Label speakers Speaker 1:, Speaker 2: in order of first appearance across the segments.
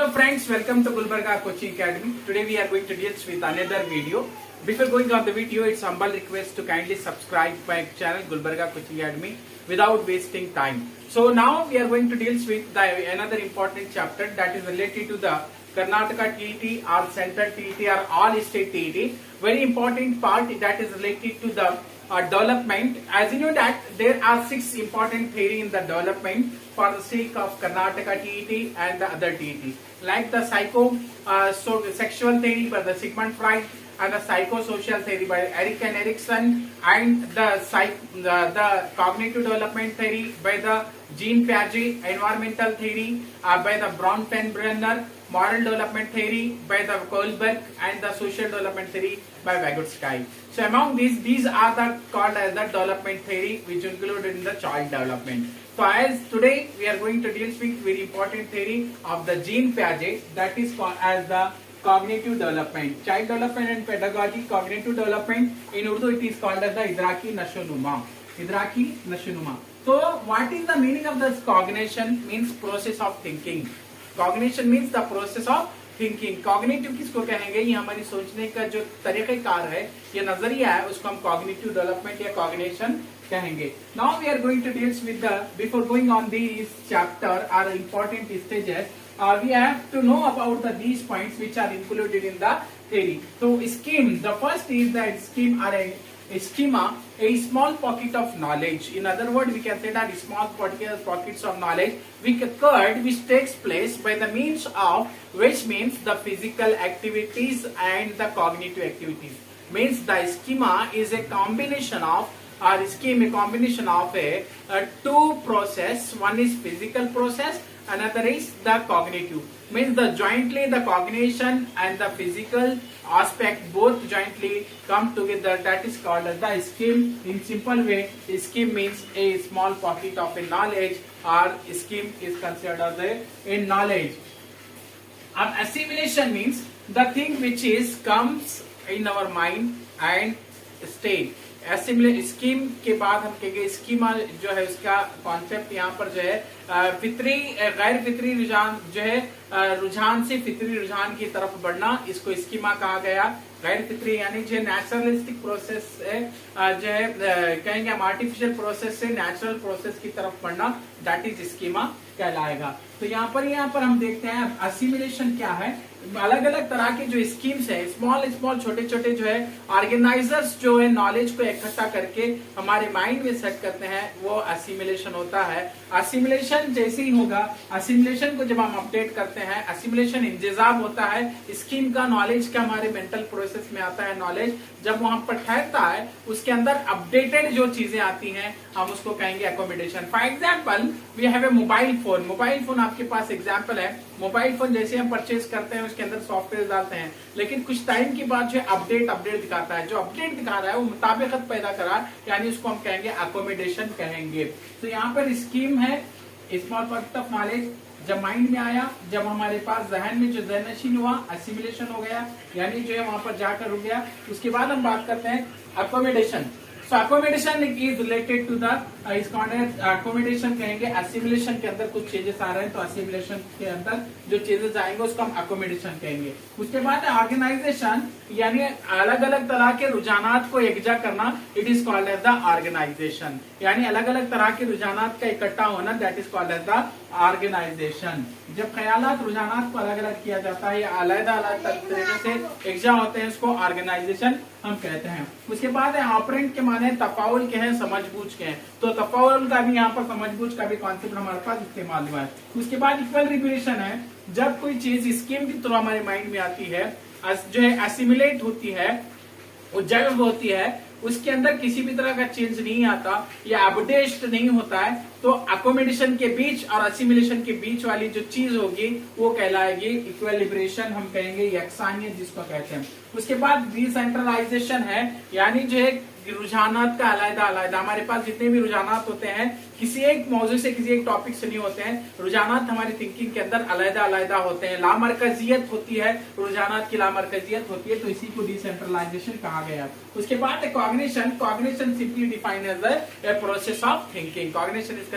Speaker 1: So friends, welcome to Gulbarga Coaching Academy. Today we are going to deal with another video. Before going on the video, it's humble request to kindly subscribe my channel Gulbarga Coaching Academy without wasting time. So now we are going to deal with another important chapter that is related to the Karnataka TET or Central TET or All State TET. Very important part that is related to the development. As you know that there are 6 important theory in the development for the sake of Karnataka TET and the other TET, like the sexual theory by the Sigmund Freud and the psychosocial theory by Erik and Erikson, and the cognitive development theory by the Jean Piaget, environmental theory by the Bronfenbrenner, moral development theory by the Kohlberg, and the social development theory by Vygotsky. So among these are called as the development theory, which included in the child development. So as today we are going to deal with very important theory of the Jean Piaget, that is called as the cognitive development, child development and pedagogy. Cognitive development in Urdu it is called as the idraki nasho-numa. Idraki nasho-numa. So what is the meaning of this cognition? Means process of thinking. Cognition means the process of thinking. Cognitive किसको कहेंगे? ये हमारी सोचने का जो तरीक़ेकार है, ये नजरिया है, उसको हम कॉग्निटिव डेवलपमेंट या कॉग्निशन कहेंगे. Now we are going to deals with the before going on this chapter are important stages. We have to know about these points which are included in the theory. So scheme, the first is the scheme or a schema, a small pocket of knowledge. In other words, we can say that small pockets of knowledge which takes place by the means of which means the physical activities and the cognitive activities. Means the schema is a combination of a two process. One is physical process, another is the cognitive. Means the jointly the cognition and the physical aspect both jointly come together. That is called as the scheme. In simple way, scheme means a small pocket of a knowledge, or scheme is considered as a knowledge. Assimilation means the thing which is comes in our mind and stay. Scheme के बाद हम कहेंगे schema जो है उसका concept यहाँ पर जो है फितरी गैर फितरी रुझान जो है रुझान से फितरी रुझान की तरफ बढ़ना, इसको स्कीमा कहा गया. गैर फितरी यानी जो नेचुरलिस्टिक प्रोसेस है, जो है कहेंगे हम आर्टिफिशियल प्रोसेस से नेचुरल प्रोसेस की तरफ बढ़ना, दैट इज स्कीमा कहलाएगा. तो यहाँ पर हम देखते हैं असिमिलेशन क्या है. अलग अलग तरह के जो स्कीम्स है, स्मॉल छोटे छोटे जो है ऑर्गेनाइजर्स जो है नॉलेज को इकट्ठा करके हमारे माइंड में सेट करते हैं, वो असिमिलेशन होता है. असिमिलेशन जैसे ही होगा, असिमिलेशन को जब हम अपडेट करते हैं, असिमिलेशन इंतजाम होता है स्कीम का, नॉलेज का हमारे मेंटल प्रोसेस में आता है नॉलेज. जब वहां पर ठहरता है, उसके अंदर अपडेटेड जो चीजें आती हैं हम उसको कहेंगे accommodation. For example we have a mobile phone. Mobile phone आपके पास एग्जाम्पल है. मोबाइल फोन जैसे हम परचेज करते हैं, उसके अंदर सॉफ्टवेयर डालते हैं, लेकिन कुछ टाइम के बाद जो अपडेट दिखाता है. जो अपडेट दिखा रहा है वो मुताबिकत पैदा करा, यानी उसको हम कहेंगे अकोमोडेशन कहेंगे. तो यहाँ पर स्कीम है स्मॉल पॉकेट ऑफ नॉलेज. जब माइंड में आया, जब हमारे पास जहन में जो जहनशीन हुआ, असिमिलेशन हो गया, यानी जो है वहां पर जाकर रुक गया. उसके बाद हम बात करते हैं accommodation. So accommodation is related to the accommodation कहेंगे. असिमिलेशन के अंदर कुछ चेंजेस आ रहे हैं, तो असिमिलेशन के अंदर जो चेंजेस आएंगे उसको हम अकोमोडेशन कहेंगे. उसके बाद ऑर्गेनाइजेशन, यानी अलग अलग तरह के रुझानात को एकजा करना, it is called as the organisation. यानी अलग अलग तरह के रुझानात का इकट्ठा होना, that is called as the organisation. जब ख्यालात रुझानात को अलग अलग किया जाता है या अलग अलग तरीके से एकजा होते हैं, उसको ऑर्गेनाइजेशन हम कहते हैं. उसके बाद ऑपरेंट के माने तफाउल के हैं, समझबूझ के हैं. तो तफाउल का भी यहाँ पर समझबूझ का भी कॉन्सेप्ट हमारे पास इस्तेमाल हुआ है. उसके बाद इक्वल रिपीटेशन है. जब कोई चीज स्कीम की तरह हमारे माइंड में आती है, जो है असिमिलेट होती है, वो जब होती है, उसके अंदर किसी भी तरह का चेंज नहीं आता या अपडेट नहीं होता है, तो अकोमोडेशन के बीच और असिमिलेशन के बीच वाली जो चीज होगी वो कहलाएगी इक्विलिब्रेशन. हम कहेंगे यकसानियत जिसको कहते हैं. उसके बाद डिसेंट्रलाइजेशन है, यानी जो है रुझानात का अलग हमारे पास जितने भी रुझानात होते हैं, किसी एक मौजू से किसी एक टॉपिक से नहीं होते हैं. रुझानात हमारी थिंकिंग के अंदर अलग होते हैं. लामरकजियत होती है, रुझानात की लामरकजियत होती है, तो इसी को डिसेंट्रलाइजेशन कहा गया. उसके बाद cognition simply defined as a process of thinking. Cognition is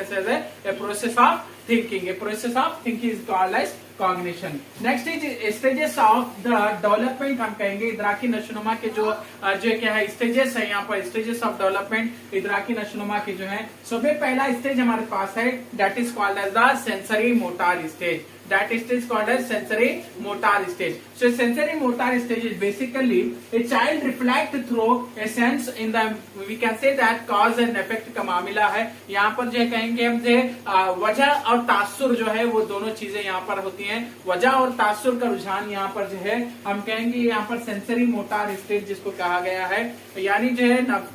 Speaker 1: a process of thinking. A process of thinking is called as cognition. Next is stages of the development, हम कहेंगे इदराकी नशोनुमा के जो क्या है स्टेजेस है, यहाँ पर स्टेजेस ऑफ डेवलपमेंट इदराकी नशोनुमा के जो है। सबसे पहला स्टेज हमारे पास है that is called as the sensory motor stage, that stage called as sensory motor stage. So sensory motor stage is basically a child reflect through a sense in the, we can say that cause and effect का मामला है। यहाँ पर जो कहेंगे हम जो वजह और तासुर जो है वो दोनों चीजें यहाँ पर होती हैं। वजह और तासुर का रुझान यहाँ पर जो है हम कहेंगे यहाँ पर सेंसरी मोटर स्टेज जिसको कहा गया है, यानी जो है ना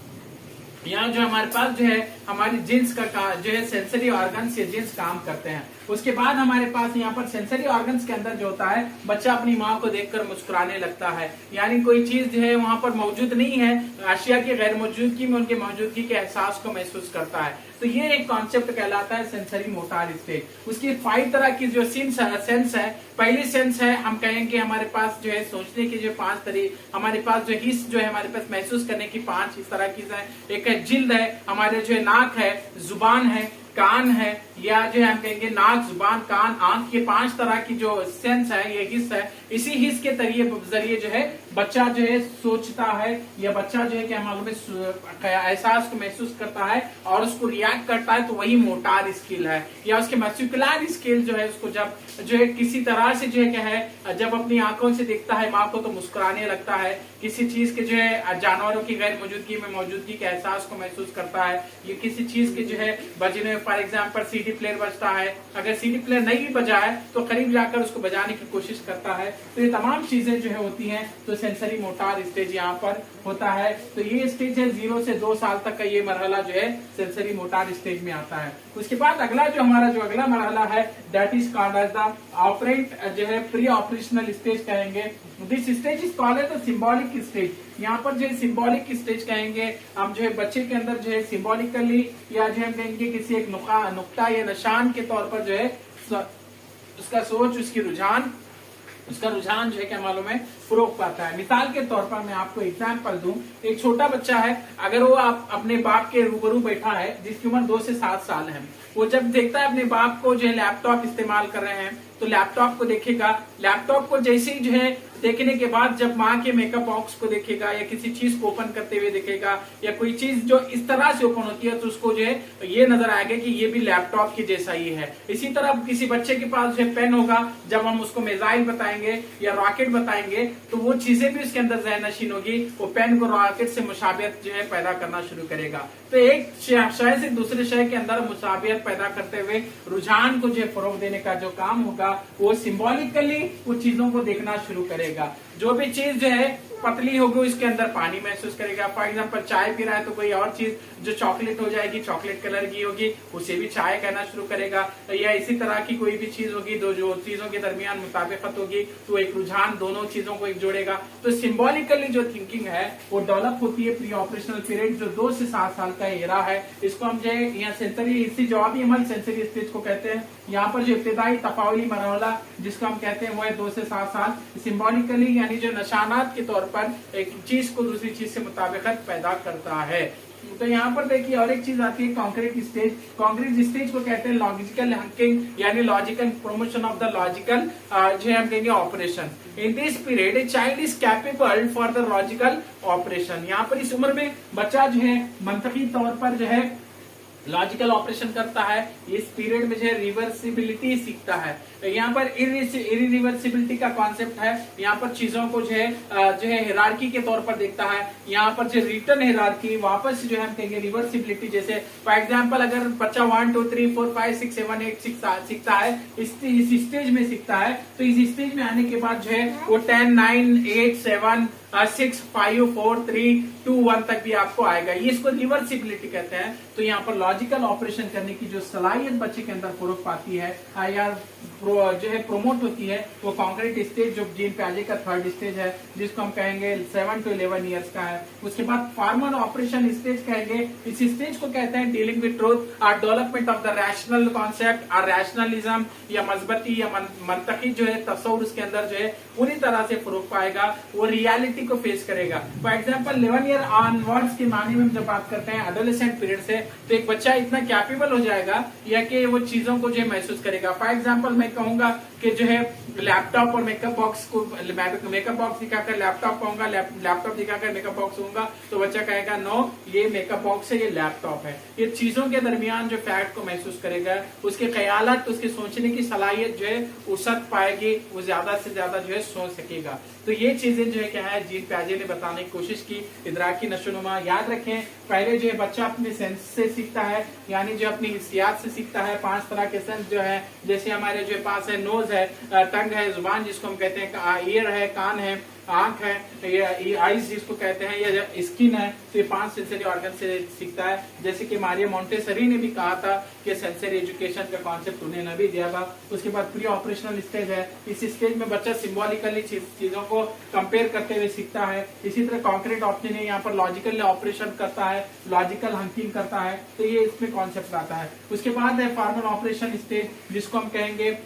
Speaker 1: यहाँ जो हमारे पास जो है हमारी जिन्स का जो है सेंसरी ऑर्गन्स या जिन्स काम करते हैं। उसके बाद हमारे पास यहाँ पर सेंसरी ऑर्गन्स के अंदर जो होता है बच्चा अपनी माँ को देखकर मुस्कुराने लगता है, यानी कोई चीज जो है वहां पर मौजूद नहीं है, अशिया की गैर मौजूदगी में उनके मौजूदगी के एहसास को महसूस करता है। तो ये एक कॉन्सेप्ट कहलाता है सेंसरी मोटर स्टेज। उसकी 5 तरह की जो सेंस है, पहली सेंस है हम कहेंगे हमारे पास जो है सोचने की जो 5 तरीके, हमारे पास जो हिस्स जो है हमारे पास महसूस करने की 5 इस तरह की है। एक है जिल्द है, हमारे जो है नाक है, जुबान है, कान है, या जो है हम कहेंगे नाक, जुबान, कान, आंख, ये 5 तरह की जो सेंस है, ये हिस्स है। इसी हिस्स के जरिए जो है बच्चा जो है सोचता है, या बच्चा जो है क्या मालूम है एहसास को महसूस करता है और उसको रिएक्ट करता है, तो वही मोटार स्किल है। या उसके मस्कुलर स्किल जो है उसको जब जो है किसी तरह से जो है क्या है जब अपनी आंखों से देखता है माँ को तो मुस्कुराने लगता है, किसी चीज के जो है जानवरों की गैर मौजूदगी में मौजूदगी के एहसास को महसूस करता है, ये किसी चीज के जो है बजने, फॉर एग्जाम्पल सीडी प्लेयर बजता है, अगर सीडी प्लेयर नहीं भी बजा है तो करीब जाकर उसको बजाने की कोशिश करता है। तो ये तमाम चीजें जो है होती हैं, तो सेंसरी मोटार स्टेज यहाँ पर होता है। तो ये स्टेज है 0 से 2 साल तक का, ये मरहला जो है सेंसरी मोटार स्टेज में आता है। उसके बाद अगला जो हमारा जो अगला मरहला है that is called as the operant जो है प्री ऑपरेशनल स्टेज कहेंगे। This stage is called as the symbolic stage. यहाँ पर जो है सिंबॉलिक स्टेज कहेंगे हम जो है बच्चे के अंदर जो है सिंबॉलिकली या जो हम कहेंगे किसी एक नुक्ता या निशान के तौर पर जो है उसका सोच, उसका रुझान जो है क्या मालूम है फरोग पाता है। मिसाल के तौर पर मैं आपको एग्जाम्पल दूं, एक छोटा बच्चा है, अगर वो आप अपने बाप के रूबरू बैठा है जिसकी उम्र 2 से 7 साल है, वो जब देखता है अपने बाप को जो है लैपटॉप इस्तेमाल कर रहे हैं तो लैपटॉप को देखेगा, लैपटॉप को जैसे ही जो है देखने के बाद जब माँ के मेकअप बॉक्स को देखेगा या किसी चीज को ओपन करते हुए देखेगा या कोई चीज जो इस तरह से ओपन होती है तो उसको जो है ये नजर आएगा कि ये भी लैपटॉप की जैसा ही है। इसी तरह किसी बच्चे के पास जो है पेन होगा, जब हम उसको मिसाइल बताएंगे या रॉकेट बताएंगे तो वो चीजें भी उसके अंदर ज़हन नशीन होगी, वो पेन को रॉकेट से मुशाबियत जो है पैदा करना शुरू करेगा। तो एक शय से दूसरे शय के अंदर मुशाबियत पैदा करते हुए रुझान को जो है फरोग देने का जो काम होगा वो सिंबॉलिकली वो चीजों को देखना शुरू करेगा। जो भी चीज जो है पतली होगी उसके अंदर पानी महसूस करेगा। फॉर एग्जाम्पल चाय पी रहा है तो कोई और चीज जो चॉकलेट हो जाएगी, चॉकलेट कलर की होगी, उसे भी चाय कहना शुरू करेगा। या इसी तरह की कोई भी चीज होगी दो जो चीजों के दरमियान मुताबिकत होगी तो एक रुझान दोनों चीजों को एक जोड़ेगा। तो सिंबॉलिकली जो थिंकिंग है वो डेवलप होती है प्री ऑपरेशनल पीरियड जो 2 से 7 साल का एरा है। इसको हम जो है यहाँ सेंसरी, इसी जवाबी अमल सेंसरी स्टेज को कहते हैं। यहाँ पर जो इब्तिदाई तफावली मरहला जिसको हम कहते हैं वो है 2 से 7 साल। सिंबॉलिकली यानी जो निशानात के तौर पर एक चीज को दूसरी चीज से मुताबिकत पैदा करता है। तो यहाँ पर देखिए और एक चीज आती है कॉन्क्रीट स्टेज। कॉन्क्रीट स्टेज को कहते हैं लॉजिकल हंकिंग यानी logical promotion of the logical जो हम कहेंगे operation. In this period a child is capable for the logical operation. यहाँ पर इस उम्र में बच्चा जो है मंतकी तौर पर जो है लॉजिकल ऑपरेशन करता है। इस पीरियड में जो है रिवर्सिबिलिटी सीखता है। यहाँ पर इरिवर्सिबिलिटी का कॉन्सेप्ट है। यहाँ पर चीजों को जो है हिरार्की के तौर पर देखता है। यहाँ पर जो रिटर्न हिरार्की वापस जो है हम कहेंगे रिवर्सिबिलिटी, जैसे फॉर एग्जांपल अगर बच्चा 1 2 3 4 5 6 7 8 सीखता है, इस स्टेज में सीखता है, तो इस स्टेज में आने के बाद जो है वो 10 9 8 7 6 5 4 3 2 1 तक भी आपको आएगा। ये इसको रिवर्सिबिलिटी कहते हैं। तो यहाँ पर लॉजिकल ऑपरेशन करने की जो सलाहियत बच्चे के अंदर फरोग पाती है या जो है प्रोमोट होती है वो कॉन्क्रीट स्टेज जो जीन प्याजे का 3rd स्टेज है जिसको हम कहेंगे 7 to 11 ईयर्स का है। उसके बाद फॉर्मल ऑपरेशन स्टेज कहेंगे। इस स्टेज को कहते हैं डीलिंग विद ट्रूथ और development of the rational concept और रैशनलिज्म या मजबती या मंतकी जो है तस्वुर उसके अंदर जो है पूरी तरह से फरोग पाएगा। वो रियलिटी को फेस करेगा। फॉर एग्जाम्पल 11 ईयर ऑनवर्ड्स के मानी में जब बात करते हैं एडोलेसेंट पीरियड से, तो एक बच्चा इतना कैपेबल हो जाएगा या कि वो चीजों को जो महसूस करेगा। फॉर एग्जाम्पल मैं कहूंगा कि जो है लैपटॉप और मेकअप बॉक्स को, मेकअप बॉक्स दिखाकर लैपटॉप कहूंगा, लैपटॉप दिखाकर मेकअप बॉक्स होगा, तो बच्चा कहेगा नो ये मेकअप बॉक्स है, ये लैपटॉप है। ये चीजों के दरमियान जो फैक्ट को महसूस करेगा, उसके ख्यालात, उसके सोचने की सलाहियत जो है उसत पाएगी, वो ज्यादा से ज्यादा जो है सोच सकेगा। तो ये चीजें जो है क्या है, जीन प्याजे ने बताने की कोशिश की। इदराकी नशोनुमा याद रखें, पहले जो है बच्चा अपने सेंस से सीखता है, यानी जो अपनी हिस्सियात से सीखता है। 5 तरह के सेंस जो है, जैसे हमारे जो पास है नोज है, टंग है, जुबान जिसको हम कहते हैं, ईयर है, कान है, आंख है, ये आईज जिसको कहते हैं, या स्किन है। तो ये 5 सेंसरी ऑर्गन से सीखता है। जैसे कि मारिया मोंटेसरी ने भी कहा था कि सेंसरी एजुकेशन का कॉन्सेप्ट उन्हें न भी दिया था। उसके बाद प्री ऑपरेशनल स्टेज है, इस स्टेज में बच्चा सिंबॉलिकली चीजों को कंपेयर करते हुए सीखता है। इसी तरह कॉन्क्रीट ऑप्शन है, यहाँ पर लॉजिकल ऑपरेशन करता है, लॉजिकल हंकिंग करता है, तो ये इसमें कॉन्सेप्ट आता है। उसके बाद है फॉर्मल ऑपरेशन स्टेज, जिसको हम कहेंगे,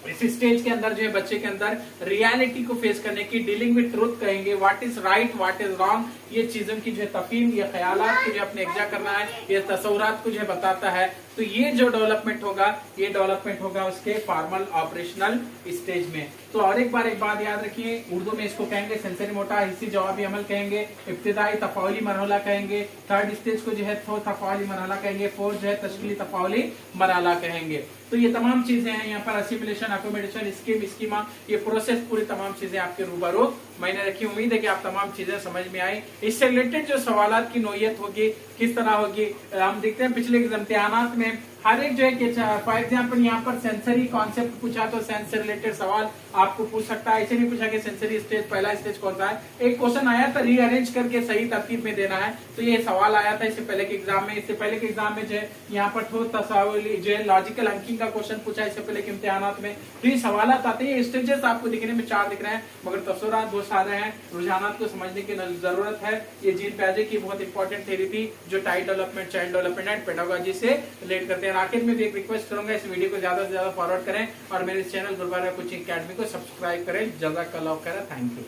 Speaker 1: इस स्टेज के अंदर जो है बच्चे के अंदर रियलिटी को फेस करने की, डीलिंग विद ट्रूथ कहेंगे, what is right what is wrong, ये चीजों की जो है तफहीम, ये ख्यालात को जो अपने एग्जा करना है, ये तस्वुरात को जो है बताता है। तो ये जो डेवलपमेंट होगा, ये डेवलपमेंट होगा उसके फॉर्मल ऑपरेशनल स्टेज में। तो और एक बात याद रखिए, उर्दू में इसको कहेंगे सेंसरी मोटा हिस्सी जवाबी अमल कहेंगे, इब्तिदाई तफाउली मरहला कहेंगे, थर्ड स्टेज को जो है तफाउली मरहला कहेंगे, फोर्थ जो है तशकीली तफाउली मरहला कहेंगे। तो ये तमाम चीजें हैं यहाँ पर, असिमिलेशन, अकोमोडेशन, स्कीम, स्कीमा, ये प्रोसेस, पूरी तमाम चीजें आपके रूबरू मैंने रखी। उम्मीद है कि आप तमाम चीजें समझ में आई। इससे रिलेटेड जो सवालात की नोयत होगी, किस तरह होगी, हम देखते हैं पिछले इम्तिहानात में हर एक जो है कि फॉर एग्जाम्पल यहाँ पर सेंसरी कॉन्सेप्ट पूछा तो सेंस से रिलेटेड सवाल आपको पूछ सकता है। ऐसे नहीं पूछा कि सेंसरी स्टेज पहला स्टेज कौन सा है। एक क्वेश्चन आया था रीअरेंज करके सही तरतीब में देना है, तो ये सवाल आया था इससे पहले के एग्जाम में। इससे पहले के एग्जाम में जो है यहाँ पर ठोस तस्वीर जो है लॉजिकल अंकिंग का क्वेश्चन पूछा इससे पहले के इम्तिहानात में। तो ये सवाल आते हैं, स्टेजेस आपको दिखने में 4 दिख रहे हैं, मगर तस्वीरात बहुत सारे हैं। रुझानात को समझने की जरूरत है। ये जीन प्याजे की बहुत इंपॉर्टेंट थ्योरी थी, जो child development, child development and pedagogy से रिलेट करते हैं। आखिर में भी एक रिक्वेस्ट करूंगा, इस वीडियो को ज्यादा से ज्यादा फॉरवर्ड करें और मेरे चैनल गुलबारा कोचिंग अकेडमी को सब्सक्राइब करें। जज़ाकल्लाह खैर, थैंक यू।